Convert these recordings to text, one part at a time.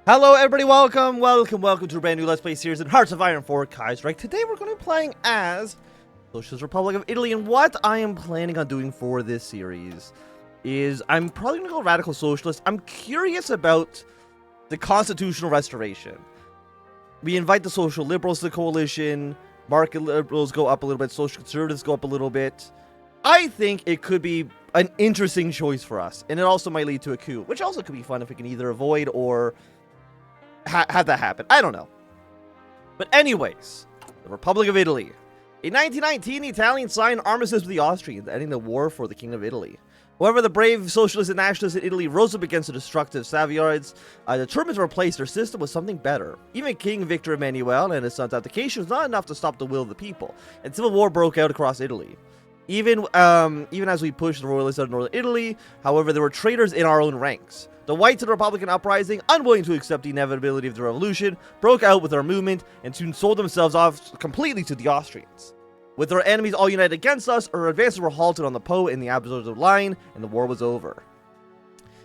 Hello everybody, welcome to a brand new Let's Play series in Hearts of Iron 4 Kaiserreich. Today we're going to be playing as Socialist Republic of Italy, and what I am planning on doing for this series is I'm probably going to go Radical Socialist. I'm curious about the constitutional restoration. We invite the Social Liberals to the coalition, Market Liberals go up a little bit, Social Conservatives go up a little bit. I think it could be an interesting choice for us, and it also might lead to a coup, which also could be fun if we can either avoid or have that happen. I don't know. But anyways, the Republic of Italy. In 1919, the Italians signed armistice with the Austrians, ending the war for the Kingdom of Italy. However, the brave socialists and nationalists in Italy rose up against the destructive Savoyards, determined to replace their system with something better. Even King Victor Emmanuel and his son's abdication was not enough to stop the will of the people, and civil war broke out across Italy. Even as we pushed the royalists out of northern Italy, however, there were traitors in our own ranks. The whites in the Republican uprising, unwilling to accept the inevitability of the revolution, broke out with our movement and soon sold themselves off completely to the Austrians. With our enemies all united against us, our advances were halted on the Po in the Abruzzo line, and the war was over.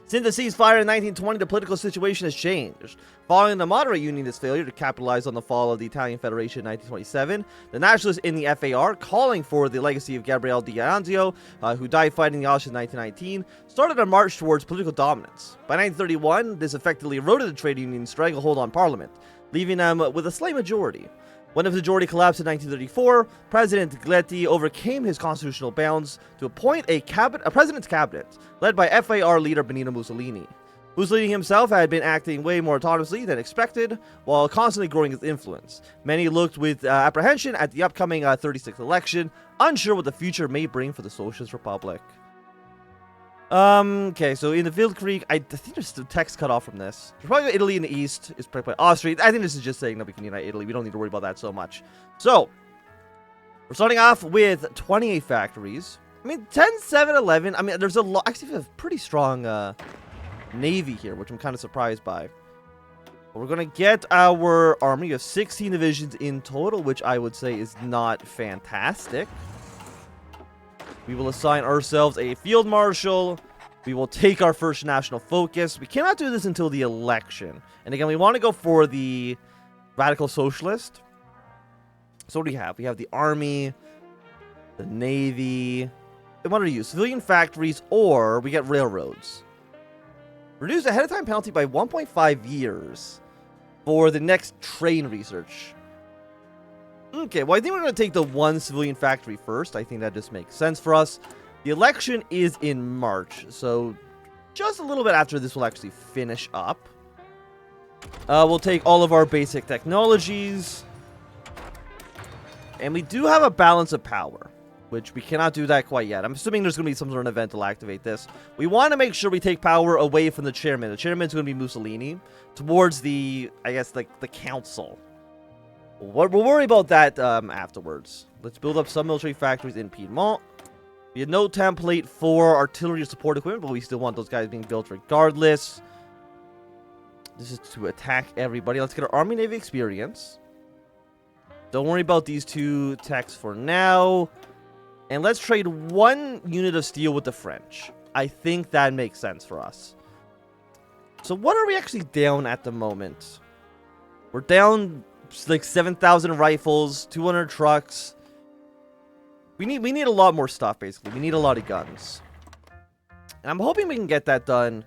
Since the ceasefire in 1920, the political situation has changed. Following the moderate unionist failure to capitalize on the fall of the Italian Federation in 1927, the nationalists in the FAR, calling for the legacy of Gabriele D'Annunzio, who died fighting the Austrians in 1919, started a march towards political dominance. By 1931, this effectively eroded the trade union's stranglehold on Parliament, leaving them with a slight majority. When the majority collapsed in 1934, President Giletti overcame his constitutional bounds to appoint a president's cabinet, led by FAR leader Benito Mussolini. Mussolini himself had been acting way more autonomously than expected, while constantly growing his influence. Many looked with apprehension at the upcoming 36th election, unsure what the future may bring for the Socialist Republic. Okay, so in the Field Creek, I think there's the text cut off from this. There's probably Italy in the east is probably Austria. I think this is just saying that we can unite Italy. We don't need to worry about that so much. So, we're starting off with 28 factories. I mean, 10, 7, 11. I mean, there's a lot. Actually, we have a pretty strong navy here, which I'm kind of surprised by. But we're going to get our army of 16 divisions in total, which I would say is not fantastic. We will assign ourselves a field marshal. We will take our first national focus. We cannot do this until the election. And again, we want to go for the Radical Socialist. So what do we have? We have the army, the navy. And what do we use? Civilian factories, or we get railroads. Reduce ahead of time penalty by 1.5 years for the next train research. Okay, well, I think we're going to take the one civilian factory first. I think that just makes sense for us. The election is in March, so just a little bit after this will actually finish up. We'll take all of our basic technologies. And we do have a balance of power, which we cannot do that quite yet. I'm assuming there's going to be some sort of event to activate this. We want to make sure we take power away from the chairman. The chairman's going to be Mussolini, towards the, I guess, like the council. We'll worry about that afterwards. Let's build up some military factories in Piedmont. We have no template for artillery support equipment, but we still want those guys being built regardless. This is to attack everybody. Let's get our Army Navy experience. Don't worry about these two techs for now. And let's trade one unit of steel with the French. I think that makes sense for us. So what are we actually down at the moment? We're down like 7,000 rifles, 200 trucks. We need a lot more stuff, basically. We need a lot of guns. And I'm hoping we can get that done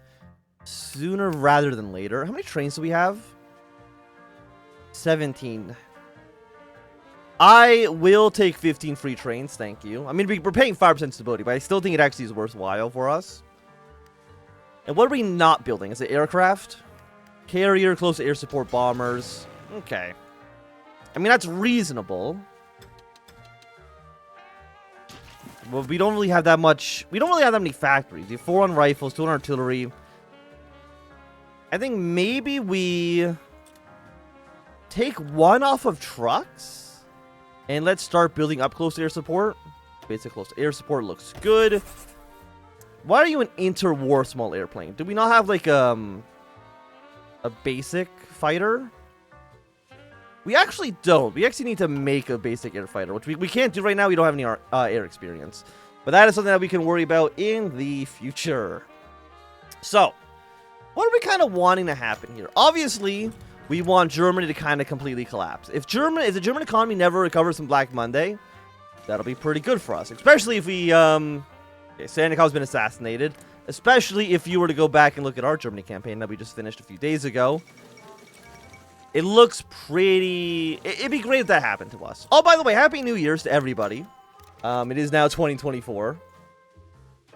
sooner rather than later. How many trains do we have? 17. I will take 15 free trains, thank you. I mean, we're paying 5% stability, but I still think it actually is worthwhile for us. And what are we not building? Is it aircraft? Carrier, close air support bombers. Okay. I mean, that's reasonable. Well, we don't really have that much. We don't really have that many factories. We have 4 on rifles, 2 on artillery. I think maybe we take 1 off of trucks. And let's start building up close air support. Basic close air support looks good. Why are you an interwar small airplane? Do we not have like a basic fighter? We actually don't. We actually need to make a basic air fighter, which we can't do right now. We don't have any air experience. But that is something that we can worry about in the future. So, What are we kind of wanting to happen here? Obviously, we want Germany to kind of completely collapse. If the German economy never recovers from Black Monday, that'll be pretty good for us. Especially if we, okay, Sandokov's been assassinated. Especially if you were to go back and look at our Germany campaign that we just finished a few days ago. It looks pretty... It'd be great if that happened to us. Oh, by the way, Happy New Year's to everybody. It is now 2024.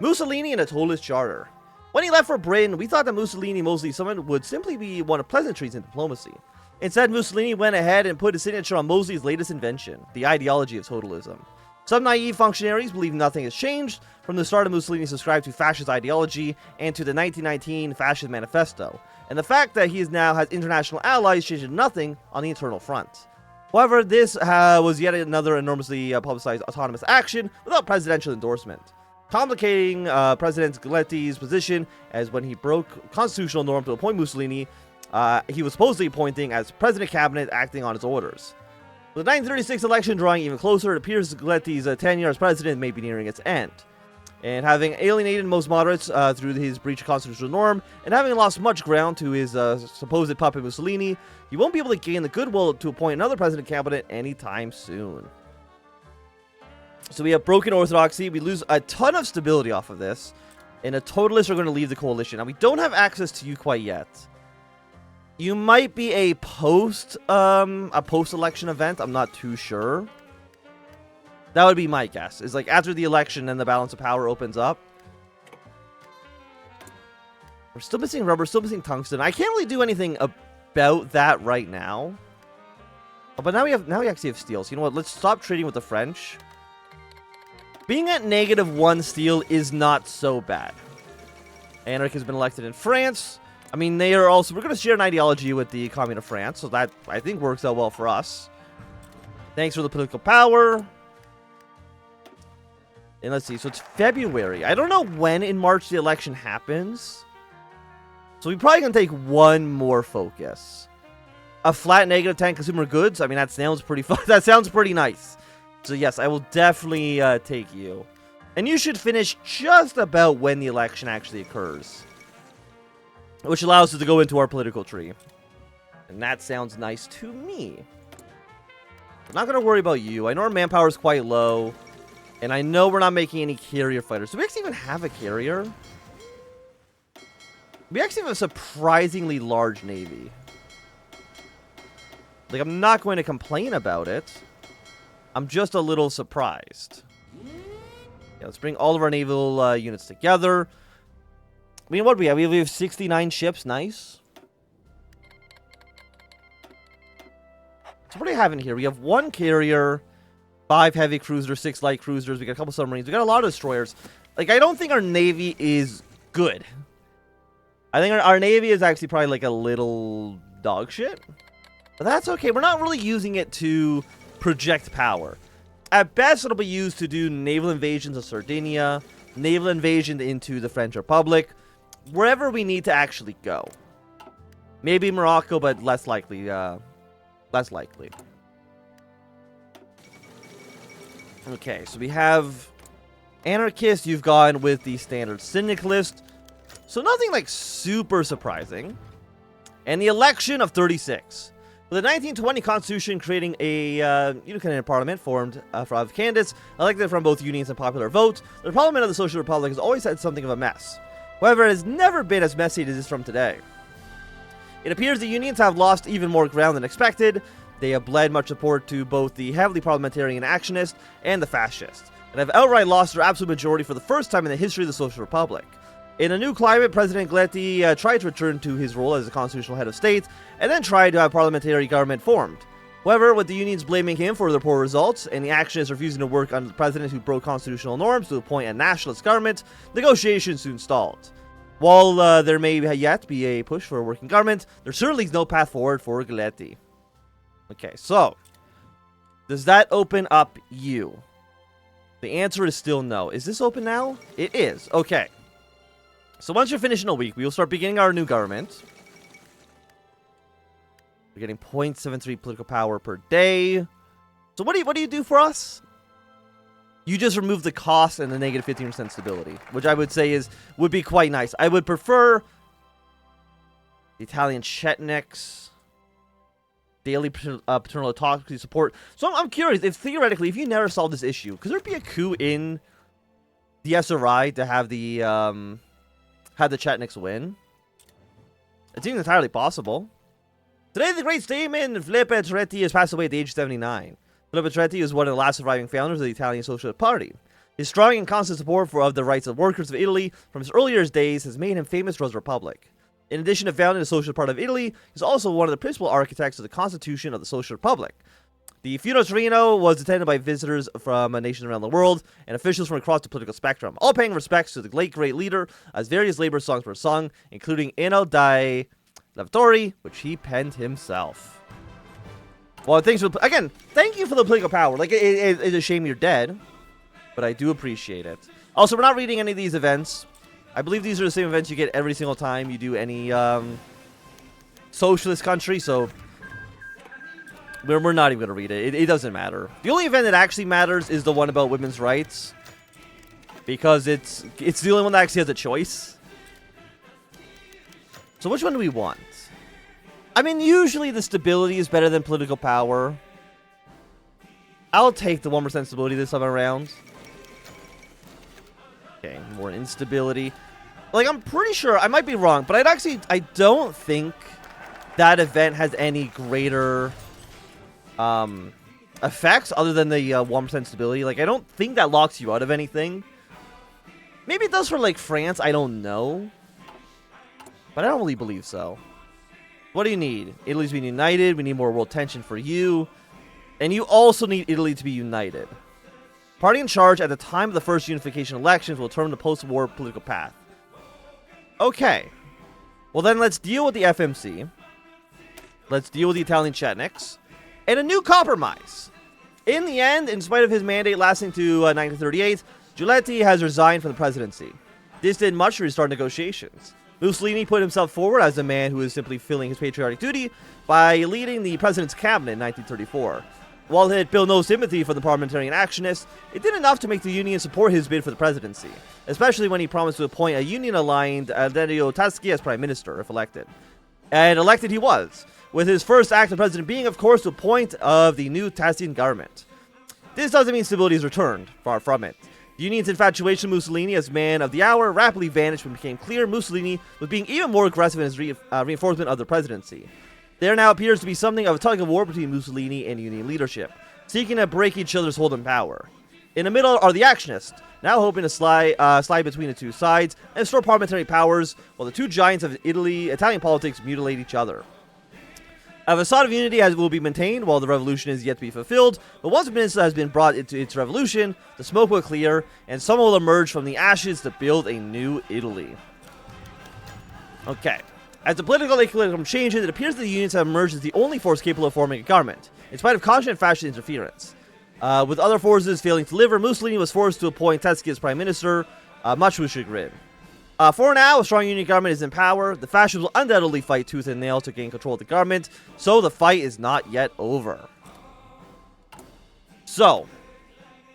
Mussolini and a totalist charter. When he left for Britain, we thought that Mussolini mostly someone would simply be one of pleasantries in diplomacy. Instead, Mussolini went ahead and put his signature on Mosley's latest invention, the ideology of totalism. Some naive functionaries believe nothing has changed from the start of Mussolini subscribed to fascist ideology and to the 1919 Fascist Manifesto, and the fact that he now has international allies changed nothing on the internal front. However, this was yet another enormously publicized autonomous action without presidential endorsement, complicating President Giletti's position as when he broke constitutional norm to appoint Mussolini, he was supposedly appointing as president cabinet acting on his orders. With the 1936 election drawing even closer, it appears Giletti's tenure as president may be nearing its end. And having alienated most moderates through his breach of constitutional norm, and having lost much ground to his supposed puppet Mussolini, he won't be able to gain the goodwill to appoint another president cabinet anytime soon. So we have broken orthodoxy, we lose a ton of stability off of this, and the totalists are going to leave the coalition. Now, we don't have access to you quite yet. You might be a post-election event. I'm not too sure. That would be my guess. Is like after the election and the balance of power opens up. We're still missing rubber, still missing tungsten. I can't really do anything about that right now. Oh, but now we actually have steel. So you know what? Let's stop trading with the French. Being at -1 steel is not so bad. Anarch has been elected in France. I mean, they are also... We're going to share an ideology with the Commune of France, so that, I think, works out well for us. Thanks for the political power. And let's see, so it's February. I don't know when in March the election happens. So we're probably going to take one more focus. A flat -10 consumer goods. I mean, that sounds pretty fun. That sounds pretty nice. So yes, I will definitely take you. And you should finish just about when the election actually occurs. Which allows us to go into our political tree. And that sounds nice to me. I'm not going to worry about you. I know our manpower is quite low. And I know we're not making any carrier fighters. Do we actually even have a carrier? We actually have a surprisingly large navy. Like, I'm not going to complain about it. I'm just a little surprised. Yeah, let's bring all of our naval units together. I mean, what do we have? We have 69 ships. Nice. So what do we have in here? We have 1 carrier, 5 heavy cruisers, 6 light cruisers. We got a couple submarines. We got a lot of destroyers. Like, I don't think our navy is good. I think our navy is actually probably like a little dog shit. But that's okay. We're not really using it to project power. At best, it'll be used to do naval invasions of Sardinia, naval invasion into the French Republic, wherever we need to actually go. Maybe Morocco, but less likely. Less likely. Okay, so we have anarchist. You've gone with the standard syndicalist. So nothing like super surprising. And the election of 36. With the 1920 Constitution creating a union parliament formed of candidates elected from both unions and popular vote, the parliament of the Social Republic has always had something of a mess. However, it has never been as messy as it is from today. It appears the unions have lost even more ground than expected. They have bled much support to both the heavily parliamentarian actionist and the fascist, and have outright lost their absolute majority for the first time in the history of the Social Republic. In a new climate, President Giletti tried to return to his role as the constitutional head of state, and then tried to have parliamentary government formed. However, with the unions blaming him for their poor results, and the actionists refusing to work under the president who broke constitutional norms to appoint a nationalist government, negotiations soon stalled. While there may yet be a push for a working government, there certainly is no path forward for Giletti. Okay, so, does that open up you? The answer is still no. Is this open now? It is. Okay. So once you're finished in a week, we will start beginning our new government. We're getting 0.73 political power per day. So what do you do for us? You just remove the cost and the negative 15% stability, which I would say would be quite nice. I would prefer The Italian Chetniks. Daily paternal autocracy support. So I'm curious if theoretically, if you never solve this issue, could there be a coup in the SRI to have the Chetniks win? It seems entirely possible. Today, the great statesman Filippo Tretti has passed away at the age of 79. Filippo Tretti is one of the last surviving founders of the Italian Socialist Party. His strong and constant support of the rights of workers of Italy from his earliest days has made him famous for his republic. In addition to founding the Socialist Party of Italy, he's also one of the principal architects of the Constitution of the Social Republic. The Funeral Torino was attended by visitors from nations around the world and officials from across the political spectrum, all paying respects to the late great leader as various labor songs were sung, including Inno dei Lavoratori, which he penned himself. Well, thank you for the political power. Like, it's a shame you're dead, but I do appreciate it. Also, we're not reading any of these events. I believe these are the same events you get every single time you do any socialist country, so we're not even going to read it. It doesn't matter. The only event that actually matters is the one about women's rights, because it's the only one that actually has a choice. So which one do we want? I mean, usually the stability is better than political power. I'll take the 1% stability this time around. Okay, more instability. Like, I'm pretty sure, I might be wrong, but I don't think that event has any greater effects other than the 1% stability. Like, I don't think that locks you out of anything. Maybe it does for, like, France, I don't know. But I don't really believe so. What do you need? Italy's being united, we need more world tension for you. And you also need Italy to be united. Party in charge at the time of the first unification elections will determine the post-war political path. Okay. Well then, let's deal with the FMC. Let's deal with the Italian Chetniks. And a new compromise. In the end, in spite of his mandate lasting to 1938, Giuletti has resigned from the presidency. This did much to restart negotiations. Mussolini put himself forward as a man who is simply filling his patriotic duty by leading the president's cabinet in 1934. While it built no sympathy for the parliamentarian actionists, it did enough to make the Union support his bid for the presidency, especially when he promised to appoint a Union-aligned Adelio Taschi as prime minister, if elected. And elected he was, with his first act of president being, of course, the appointment of the new Tassian government. This doesn't mean stability is returned, far from it. The Union's infatuation with Mussolini as man of the hour rapidly vanished when it became clear Mussolini was being even more aggressive in his reinforcement of the presidency. There now appears to be something of a tug-of-war between Mussolini and Union leadership, seeking to break each other's hold in power. In the middle are the actionists, now hoping to slide between the two sides and restore parliamentary powers, while the two giants of Italian politics mutilate each other. A facade of unity will be maintained while the revolution is yet to be fulfilled, but once the peninsula has been brought into its revolution, the smoke will clear, and someone will emerge from the ashes to build a new Italy. Okay. As the political equilibrium changes, it appears that the unions have emerged as the only force capable of forming a government, in spite of constant fascist interference. With other forces failing to deliver, Mussolini was forced to appoint Taschi as prime minister, much to his chagrin. For now, a strong union government is in power. The fascists will undoubtedly fight tooth and nail to gain control of the government, so the fight is not yet over. So,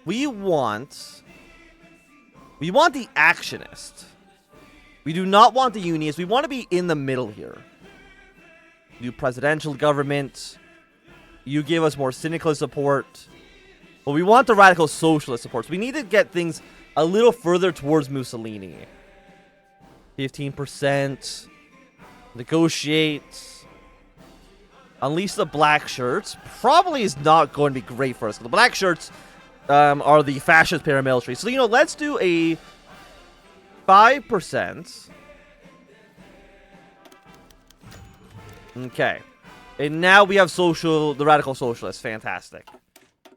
we want the actionists. We do not want the unionists. We want to be in the middle here. New presidential government. You give us more cynical support. But we want the radical socialist support. So we need to get things a little further towards Mussolini. 15%. Negotiate. Unleash the black shirts. Probably is not going to be great for us. The black shirts are the fascist paramilitary. So, let's do a 5%. Okay. And now we have the radical socialists. Fantastic.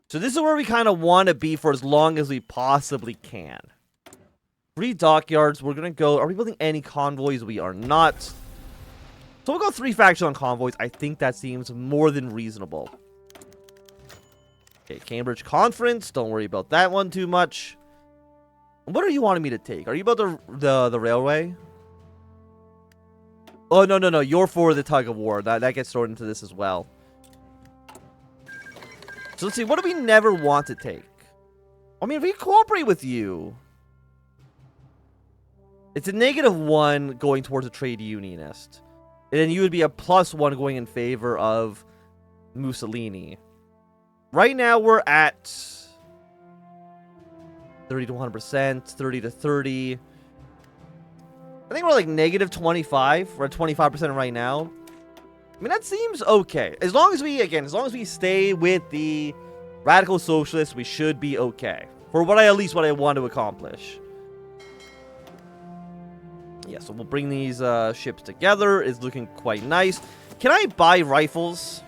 So this is where we kind of want to be for as long as we possibly can. 3 dockyards. We're going to go. Are we building any convoys? We are not. So we'll go 3 factions on convoys. I think that seems more than reasonable. Okay, Cambridge Conference. Don't worry about that one too much. What are you wanting me to take? Are you about the railway? Oh, no. You're for the tug of war. That gets thrown into this as well. So let's see. What do we never want to take? I mean, if we cooperate with you, it's a -1 going towards a trade unionist. And then you would be a +1 going in favor of Mussolini. Right now we're at 30 to 100%, 30 to 30. I think we're like -25. We're at 25% right now. I mean, that seems okay. As long as we stay with the radical socialists, we should be okay. For at least what I want to accomplish. Yeah, so we'll bring these ships together. It's looking quite nice. Can I buy rifles?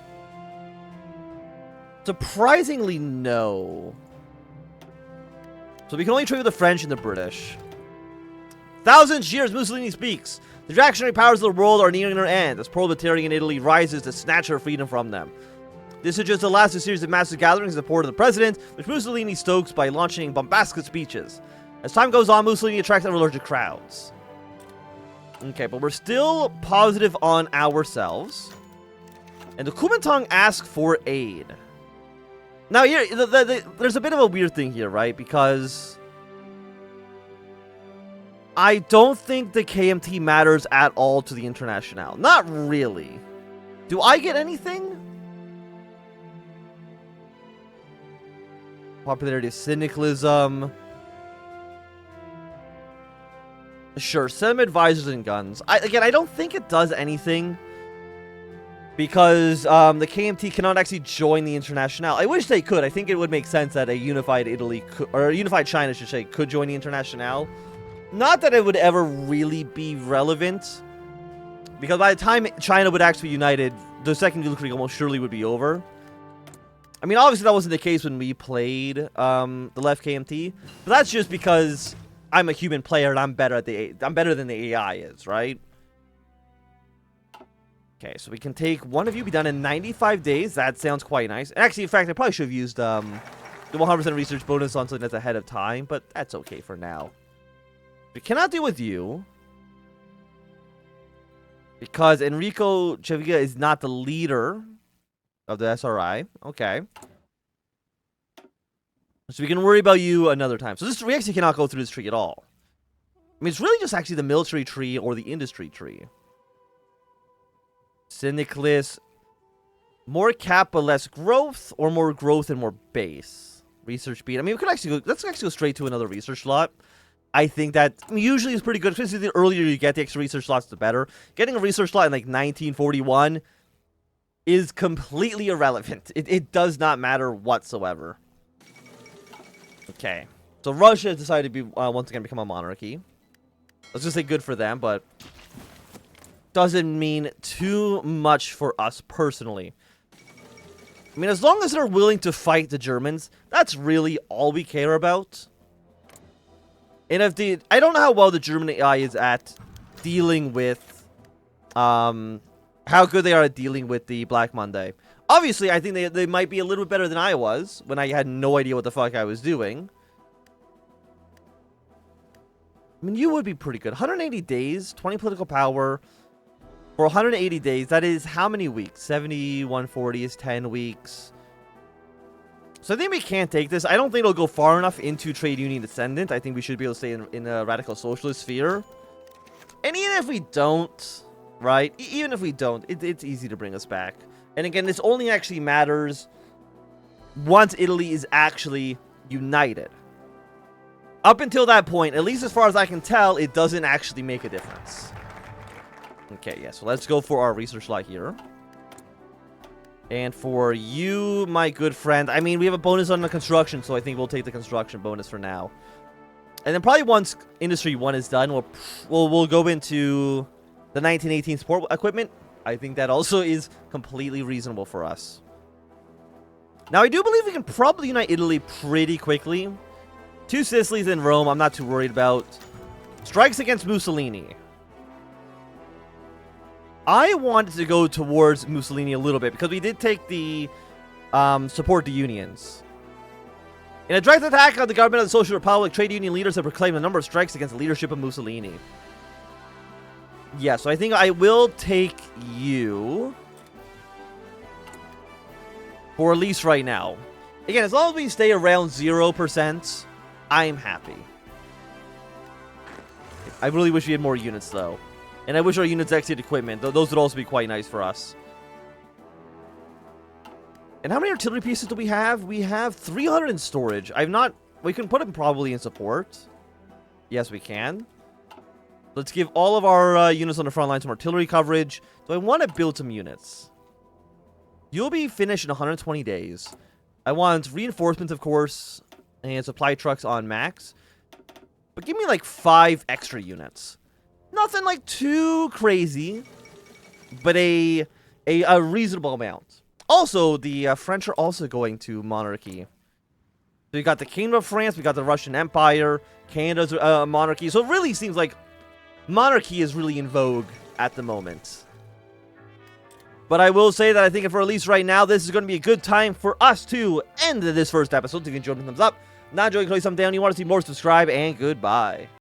Surprisingly, no. So we can only trade with the French and the British. 1,000 years, Mussolini speaks. The reactionary powers of the world are nearing their end as proletarian Italy rises to snatch her freedom from them. This is just the last of a series of massive gatherings in support of the president, which Mussolini stokes by launching bombastic speeches. As time goes on, Mussolini attracts ever larger crowds. Okay, but we're still positive on ourselves. And the Kuomintang ask for aid. Now, here, there's a bit of a weird thing here, right? Because I don't think the KMT matters at all to the Internationale. Not really. Do I get anything? Popularity of syndicalism. Sure, send them advisors and guns. Again, I don't think it does anything. Because the KMT cannot actually join the Internationale. I wish they could. I think it would make sense that a unified Italy, or a unified China, I should say, could join the Internationale. Not that it would ever really be relevant. Because by the time China would actually be united, the Second Guild Krieg almost surely would be over. I mean, obviously that wasn't the case when we played the left KMT. But that's just because I'm a human player and I'm better than the AI is, right? Okay, so we can take one of you, be done in 95 days. That sounds quite nice. Actually, in fact, I probably should have used the 100% research bonus on something that's ahead of time, but that's okay for now. We cannot deal with you because Enrico Ceviglia is not the leader of the SRI. Okay. So we can worry about you another time. So we actually cannot go through this tree at all. I mean, it's really just actually the military tree or the industry tree. Syndicalist. More cap but less growth, or more growth and more base? Research speed. I mean, we could actually go, let's actually go straight to another research slot. I think that usually is pretty good, especially the earlier you get the extra research slots, the better. Getting a research slot in like 1941 is completely irrelevant. It does not matter whatsoever. Okay. So Russia has decided to be, once again, become a monarchy. Let's just say good for them, but doesn't mean too much for us personally. I mean, as long as they're willing to fight the Germans, that's really all we care about. And if I don't know how well the German AI is at dealing with, how good they are at dealing with the Black Monday. Obviously, I think they might be a little bit better than I was when I had no idea what the fuck I was doing. I mean, you would be pretty good. 180 days, 20 political power. For 180 days, that is how many weeks? 70, 140 is 10 weeks. So I think we can't take this. I don't think it'll go far enough into trade union descendant. I think we should be able to stay in a radical socialist sphere. And even if we don't, right? Even if we don't, it's easy to bring us back. And again, this only actually matters once Italy is actually united. Up until that point, at least as far as I can tell, it doesn't actually make a difference. Okay, yeah, so let's go for our research slot here. And for you, my good friend, I mean, we have a bonus on the construction, so I think we'll take the construction bonus for now. And then probably once Industry 1 is done, we'll go into the 1918 support equipment. I think that also is completely reasonable for us. Now, I do believe we can probably unite Italy pretty quickly. 2 Sicilies in Rome, I'm not too worried about. Strikes against Mussolini. I wanted to go towards Mussolini a little bit because we did take the support the unions. In a direct attack on the government of the Social Republic, trade union leaders have proclaimed a number of strikes against the leadership of Mussolini. Yeah, so I think I will take you for at least right now. Again, as long as we stay around 0%, I'm happy. I really wish we had more units, though. And I wish our units exited equipment. Those would also be quite nice for us. And how many artillery pieces do we have? We have 300 in storage. We can put them probably in support. Yes, we can. Let's give all of our units on the front line some artillery coverage. Do I want to build some units? You'll be finished in 120 days. I want reinforcements, of course, and supply trucks on max. But give me like 5 extra units. Nothing like too crazy, but a reasonable amount. Also, the French are also going to monarchy. So we got the Kingdom of France, we got the Russian Empire, Canada's monarchy. So it really seems like monarchy is really in vogue at the moment. But I will say that I think for at least right now, this is going to be a good time for us to end this first episode. So if you enjoyed, thumbs up. Not enjoying, click thumbs down. You want to see more, subscribe, and goodbye.